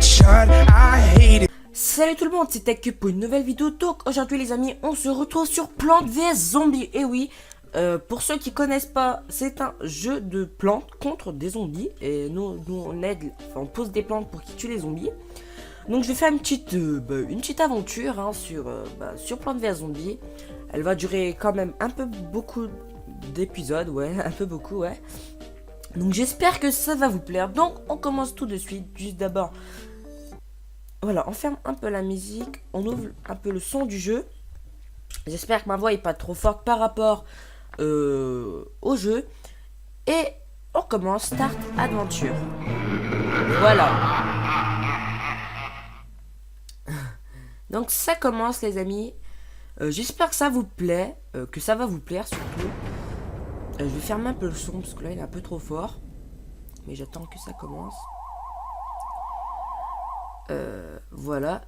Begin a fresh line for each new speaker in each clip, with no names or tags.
shot. I hate it.
Salut tout le monde, c'est TechCube pour une nouvelle vidéo. Donc aujourd'hui les amis, on se retrouve sur Plantes vs Zombies. Et oui, pour ceux qui connaissent pas, c'est un jeu de plantes contre des zombies. Et nous on aide, enfin, on pose des plantes pour qu'ils tuent les zombies. Donc je vais faire une petite aventure hein, sur Plantes vs Zombies. Elle va durer quand même un peu beaucoup d'épisodes, ouais, un peu beaucoup, ouais. Donc j'espère que ça va vous plaire. Donc on commence tout de suite, juste d'abord. Voilà, on ferme un peu la musique, on ouvre un peu le son du jeu. J'espère que ma voix est pas trop forte par rapport au jeu. Et on commence Start Adventure. Voilà. Donc ça commence les amis. J'espère que ça vous plaît, que ça va vous plaire surtout. Je vais fermer un peu le son parce que là il est un peu trop fort. Mais j'attends que ça commence. Voilà.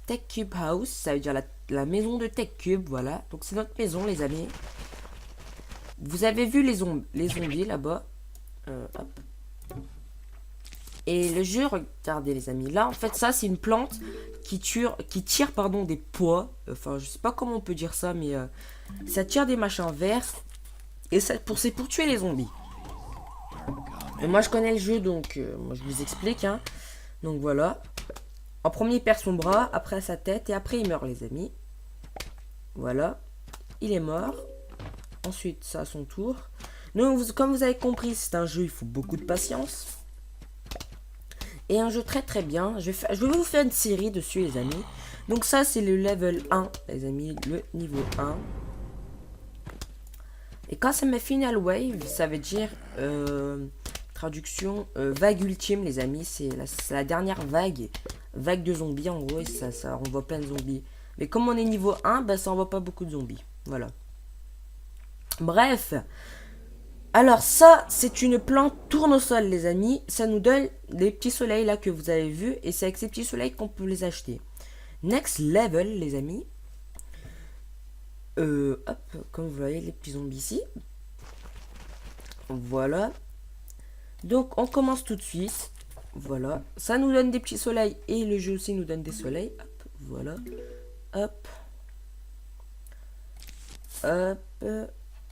TechCube House, ça veut dire la maison de TechCube, voilà. Donc c'est notre maison les amis. Vous avez vu les zombies là-bas. Hop. Et le jeu, regardez les amis, là en fait ça c'est une plante qui tire des pois. Enfin je sais pas comment on peut dire ça, mais ça tire des machins verts. Et c'est pour tuer les zombies. Et moi je connais le jeu donc moi je vous explique hein. Donc voilà. En premier il perd son bras, après sa tête et après il meurt les amis. Voilà. Il est mort. Ensuite ça à son tour. Donc comme vous avez compris c'est un jeu, il faut beaucoup de patience. Et un jeu très très bien. Je vais vous faire une série dessus les amis. Donc ça c'est le level 1 les amis, le niveau 1. Et quand ça met Final Wave, ça veut dire traduction vague ultime les amis, c'est la dernière vague de zombies en gros, et ça envoie plein de zombies. Mais comme on est niveau 1, bah, ça envoie pas beaucoup de zombies. Voilà. Bref. Alors ça, c'est une plante tournesol les amis. Ça nous donne les petits soleils là que vous avez vus. Et c'est avec ces petits soleils qu'on peut les acheter. Next level les amis. Hop, comme vous voyez les petits zombies ici. Voilà. Donc on commence tout de suite. Voilà. Ça nous donne des petits soleils. Et le jeu aussi nous donne des soleils. Hop, voilà. Hop. Hop.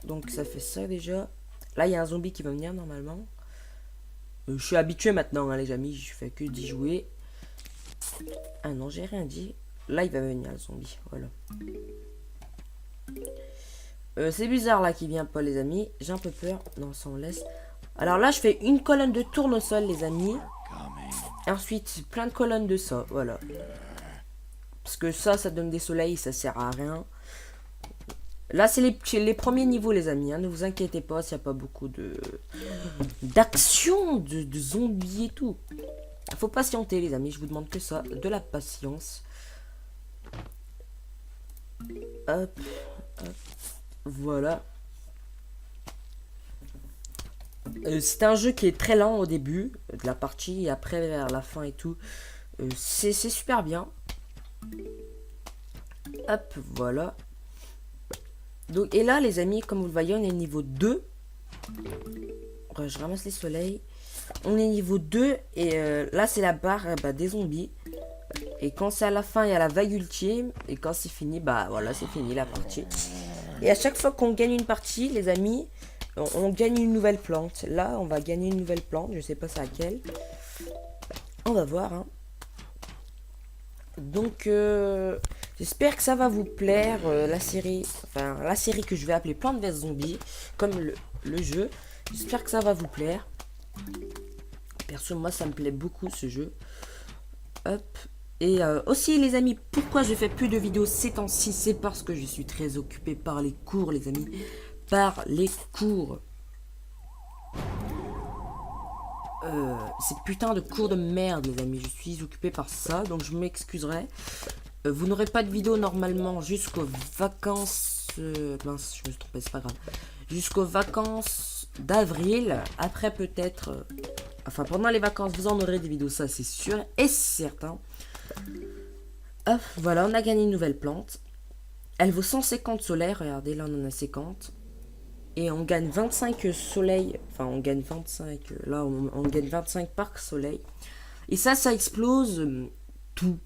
Donc ça fait ça déjà. Là il y a un zombie qui va venir normalement. Je suis habitué maintenant hein, les amis. Je fais que d'y jouer. Ah non j'ai rien dit. Là il va venir le zombie. Voilà. C'est bizarre là qui vient pas les amis. J'ai un peu peur. Non ça on laisse. Alors là je fais une colonne de tournesol les amis. Et ensuite plein de colonnes de ça. Voilà. Parce que ça donne des soleils. Ça sert à rien. Là c'est les premiers niveaux les amis hein. Ne vous inquiétez pas s'il n'y a pas beaucoup d'action de zombies et tout. Faut patienter les amis. Je vous demande que ça. De la patience. Hop. Hop. Voilà. C'est un jeu qui est très lent au début de la partie et après vers la fin et tout. C'est super bien. Hop, voilà. Donc, et là les amis, comme vous le voyez, on est niveau 2. Ouais, je ramasse les soleils. On est niveau 2 et là c'est la barre des zombies. Et quand c'est à la fin, il y a la vague ultime. Et quand c'est fini, bah voilà, c'est fini la partie. Et à chaque fois qu'on gagne une partie, les amis, on gagne une nouvelle plante. Là, on va gagner une nouvelle plante. Je sais pas c'est laquelle. On va voir. Hein. Donc, j'espère que ça va vous plaire. La série que je vais appeler Plantes vs Zombies. Comme le jeu. J'espère que ça va vous plaire. Perso, moi, ça me plaît beaucoup ce jeu. Hop. Et aussi les amis, pourquoi je fais plus de vidéos ces temps-ci, c'est parce que je suis très occupé par les cours les amis, par les cours. Ces putains de cours de merde les amis, je suis occupé par ça, donc je m'excuserai. Vous n'aurez pas de vidéo normalement jusqu'aux vacances, mince je me suis trompé, c'est pas grave, jusqu'aux vacances d'avril, après peut-être, enfin pendant les vacances vous en aurez des vidéos, ça c'est sûr et certain. Hop, voilà, on a gagné une nouvelle plante. Elle vaut 150 soleils, regardez, là on en a 50. Et on gagne 25 soleils, enfin on gagne 25, là on gagne 25 par soleil. Et ça explose tout.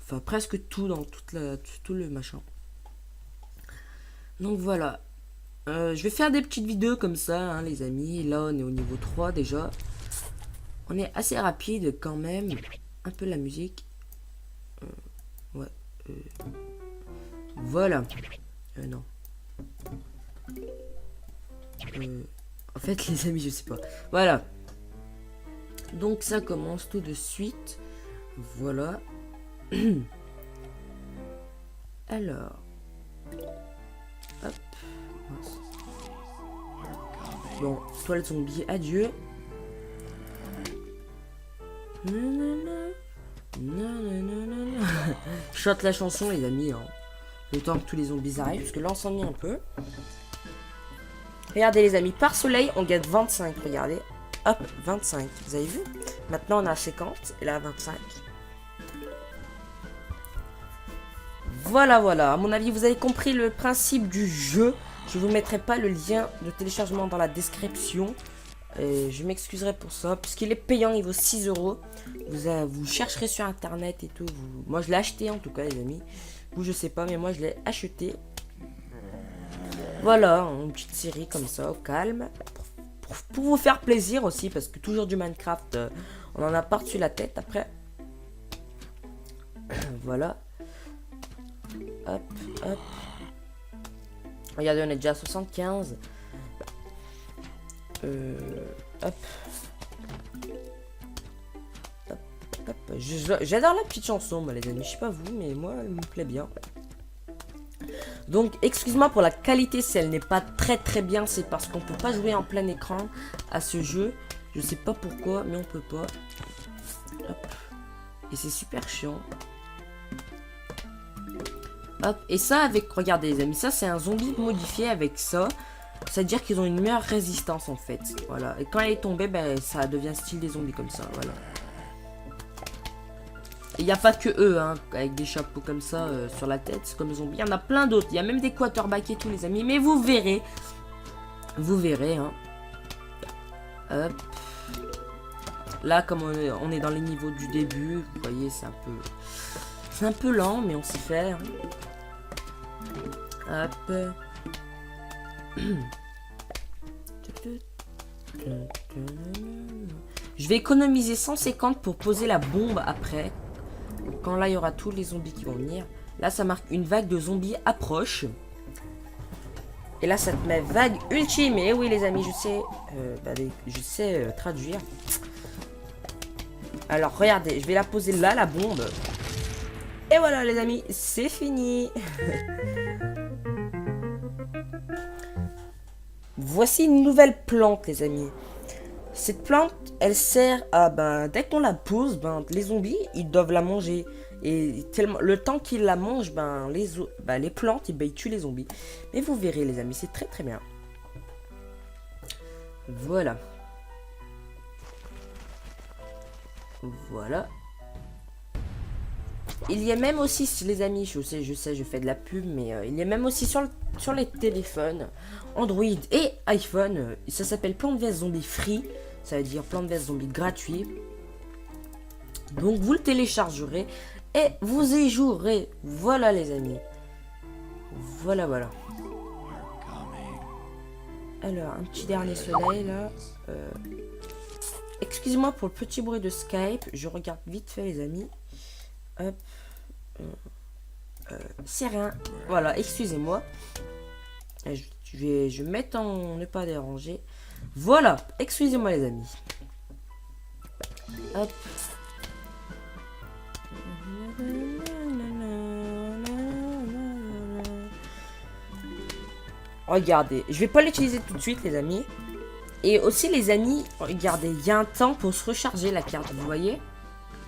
Enfin, presque tout dans tout le machin. Donc voilà. Je vais faire des petites vidéos comme ça, hein, les amis. Là, on est au niveau 3 déjà. On est assez rapide quand même. Un peu la musique. Ouais. Voilà. Non. En fait, les amis, je sais pas. Voilà. Donc ça commence tout de suite. Voilà. Alors. Hop. Bon, toilette zombie, adieu. Je chante la chanson, les amis. Hein. Le temps que tous les zombies arrivent, parce que là on s'ennuie un peu. Regardez, les amis, par soleil, on gagne 25. Regardez. Hop, 25. Vous avez vu? Maintenant on a 50 et là 25. Voilà, voilà. À mon avis, vous avez compris le principe du jeu. Je vous mettrai pas le lien de téléchargement dans la description. Et je m'excuserai pour ça, puisqu'il est payant, il vaut 6 €. Vous chercherez sur internet et tout. Moi, je l'ai acheté en tout cas, les amis. Vous, je sais pas, mais moi, je l'ai acheté. Voilà, une petite série comme ça, au calme. Pour vous faire plaisir aussi, parce que toujours du Minecraft, on en a par-dessus la tête après. Voilà. Hop, hop. Regardez, on est déjà à 75. Hop. Hop, hop. J'adore la petite chanson, moi, les amis. Je sais pas vous, mais moi, elle me plaît bien. Donc, excuse-moi pour la qualité, si elle n'est pas très bien, c'est parce qu'on peut pas jouer en plein écran à ce jeu. Je sais pas pourquoi, mais on peut pas. Hop. Et c'est super chiant. Hop. Et ça, regardez, les amis, ça, c'est un zombie modifié avec ça. C'est-à-dire qu'ils ont une meilleure résistance, en fait. Voilà. Et quand elle est tombée, ben, ça devient style des zombies comme ça, voilà. Il n'y a pas que eux, hein, avec des chapeaux comme ça sur la tête, comme zombies. Il y en a plein d'autres. Il y a même des quarterbacks et tout, les amis. Mais vous verrez. Vous verrez, hein. Hop. Là, comme on est dans les niveaux du début, vous voyez, c'est un peu lent, mais on s'y fait. Hein. Hop. Je vais économiser 150 pour poser la bombe après. Quand là il y aura tous les zombies qui vont venir. Là ça marque une vague de zombies approche. Et là ça te met vague ultime. Et oui les amis, je sais traduire. Alors regardez, je vais la poser là la bombe. Et voilà les amis, c'est fini. Voici une nouvelle plante les amis. Cette plante, elle sert à, dès qu'on la pose, les zombies, ils doivent la manger. Et tellement, le temps qu'ils la mangent, les plantes, ils tuent les zombies. Mais vous verrez, les amis, c'est très bien. Voilà. Voilà. Il y a même aussi, les amis, je sais, je fais de la pub, mais il y a même aussi sur les téléphones, Android et iPhone, ça s'appelle Plants vs Zombies Free, ça veut dire Plants vs Zombies gratuit. Donc vous le téléchargerez et vous y jouerez. Voilà les amis. Voilà. Alors, un petit dernier soleil là. Excusez-moi pour le petit bruit de Skype, je regarde vite fait les amis. Hop. C'est rien. Voilà, excusez-moi. Je vais mettre en ne pas déranger. Voilà, excusez-moi les amis. Hop. Regardez, je vais pas l'utiliser tout de suite les amis. Et aussi les amis, regardez, il y a un temps pour se recharger la carte, vous voyez.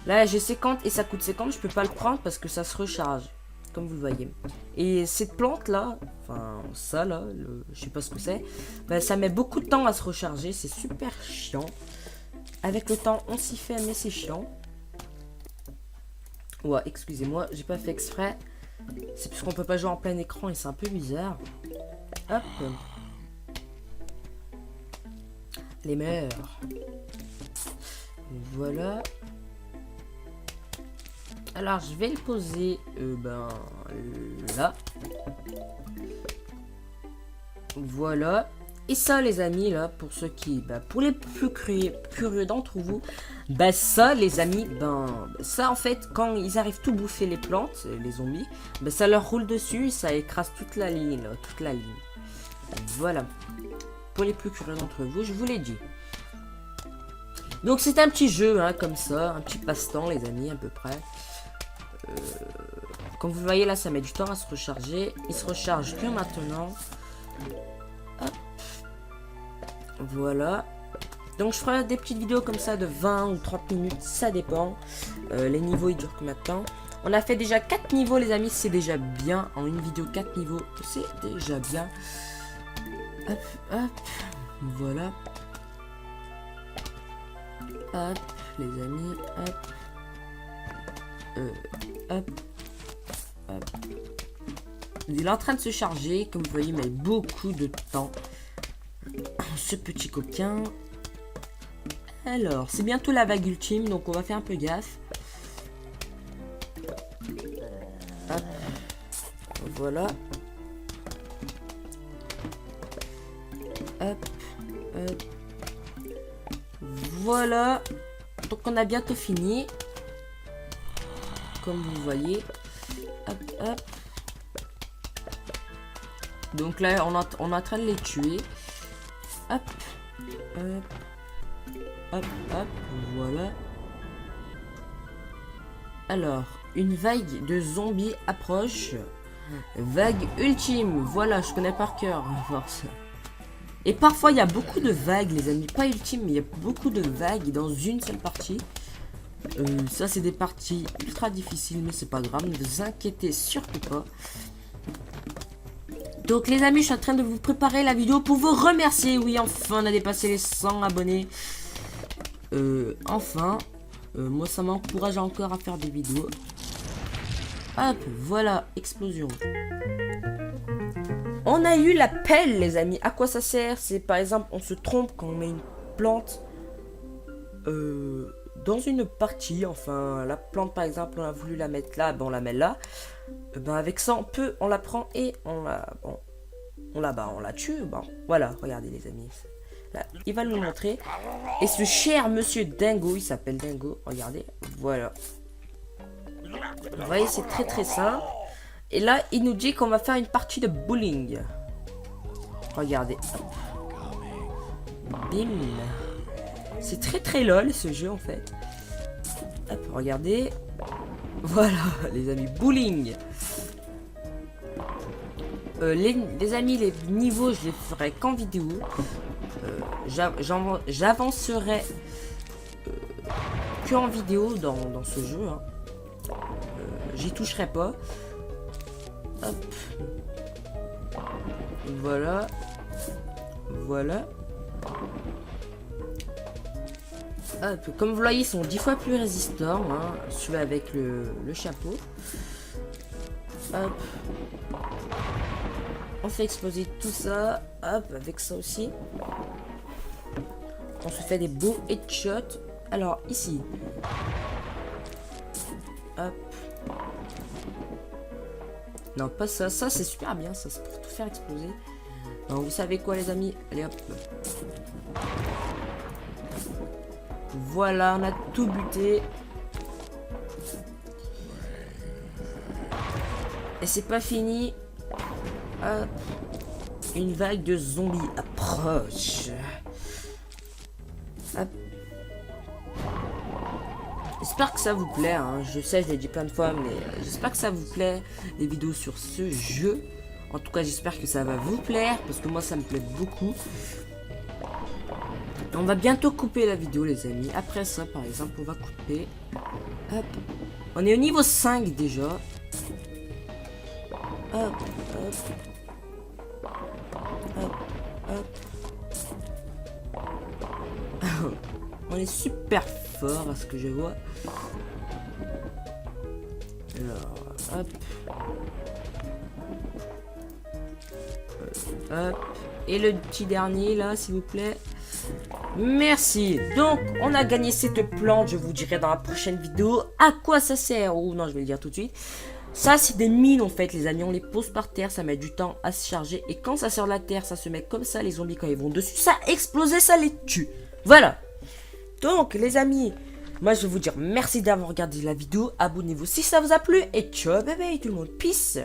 Là j'ai 50 et ça coûte 50, je peux pas le prendre parce que ça se recharge. Comme vous le voyez. Et cette plante là, enfin ça là, je sais pas ce que c'est, ça met beaucoup de temps à se recharger, c'est super chiant. Avec le temps on s'y fait mais c'est chiant. Ouais, excusez-moi, j'ai pas fait exprès. C'est parce qu'on peut pas jouer en plein écran et c'est un peu bizarre. Hop. Les meurs. Voilà. Alors, je vais le poser là. Voilà. Et ça, les amis, là, pour ceux qui... pour les plus curieux d'entre vous, ça, les amis, ça, en fait, quand ils arrivent tout bouffer les plantes, les zombies, ça leur roule dessus, ça écrase toute la ligne, là, toute la ligne. Voilà. Pour les plus curieux d'entre vous, je vous l'ai dit. Donc, c'est un petit jeu, hein, comme ça, un petit passe-temps, les amis, à peu près. Comme vous voyez, là, ça met du temps à se recharger. Il se recharge que maintenant. Hop. Voilà. Donc je ferai des petites vidéos comme ça de 20 ou 30 minutes, ça dépend. Les niveaux ils durent combien de temps? On a fait déjà 4 niveaux les amis, c'est déjà bien. En une vidéo 4 niveaux, c'est déjà bien. Hop, hop. Voilà. Hop, les amis, hop. Hop. Hop. Il est en train de se charger, comme vous voyez, il met beaucoup de temps. Ce petit coquin. Alors, c'est bientôt la vague ultime, donc on va faire un peu gaffe. Hop. Voilà. Hop. Hop. Voilà. Donc on a bientôt fini. Comme vous voyez. Hop, hop. Donc là, on est en train de les tuer. Hop. Hop. Hop, hop. Voilà. Alors, une vague de zombies approche. Vague ultime. Voilà, je connais par cœur. Force. Et parfois, il y a beaucoup de vagues, les amis. Pas ultime, mais il y a beaucoup de vagues dans une seule partie. Ça, c'est des parties ultra difficiles, mais c'est pas grave. Ne vous inquiétez surtout pas. Donc les amis, je suis en train de vous préparer la vidéo pour vous remercier. Oui, enfin, on a dépassé les 100 abonnés. Enfin. Moi, ça m'encourage encore à faire des vidéos. Hop, voilà, explosion. On a eu la pelle, les amis. À quoi ça sert? C'est par exemple, on se trompe quand on met une plante dans une partie. Enfin, la plante, par exemple, on a voulu la mettre là, on la met là. Avec ça, on la prend et on la tue. Voilà, regardez, les amis. Là, il va nous montrer. Et ce cher monsieur Dingo, il s'appelle Dingo. Regardez, voilà. Vous voyez, c'est très très simple. Et là, il nous dit qu'on va faire une partie de bowling. Regardez. Bim. C'est très très lol ce jeu en fait. Hop, regardez. Voilà, les amis, bowling. Les amis, les niveaux, je les ferai qu'en vidéo. J'avancerai que en vidéo dans ce jeu. Hein. J'y toucherai pas. Hop. Voilà. Voilà. Hop. Comme vous voyez, ils sont 10 fois plus résistants. Hein, celui avec le chapeau. Hop. On fait exploser tout ça. Hop, avec ça aussi. On se fait des beaux headshots. Alors, ici. Hop. Non, pas ça. Ça, c'est super bien. Ça, c'est pour tout faire exploser. Alors, vous savez quoi, les amis? Allez, hop. Voilà, on a tout buté. Et c'est pas fini. Hop. Une vague de zombies approche. Hop. J'espère que ça vous plaît, hein. Je sais, je l'ai dit plein de fois, mais j'espère que ça vous plaît, les vidéos sur ce jeu. En tout cas, j'espère que ça va vous plaire, parce que moi, ça me plaît beaucoup. On va bientôt couper la vidéo, les amis. Après ça, par exemple, on va couper. Hop. On est au niveau 5 déjà. Hop, hop. Hop, hop. On est super fort à ce que je vois. Alors, hop. Hop. Et le petit dernier là, s'il vous plaît. Merci. Donc, on a gagné cette plante. Je vous dirai dans la prochaine vidéo à quoi ça sert. Oh non, je vais le dire tout de suite. Ça, c'est des mines en fait, les amis. On les pose par terre, ça met du temps à se charger. Et quand ça sort de la terre, ça se met comme ça. Les zombies, quand ils vont dessus, ça explose et ça les tue. Voilà. Donc, les amis, moi, je vais vous dire merci d'avoir regardé la vidéo. Abonnez-vous si ça vous a plu. Et ciao, bébé, tout le monde. Peace.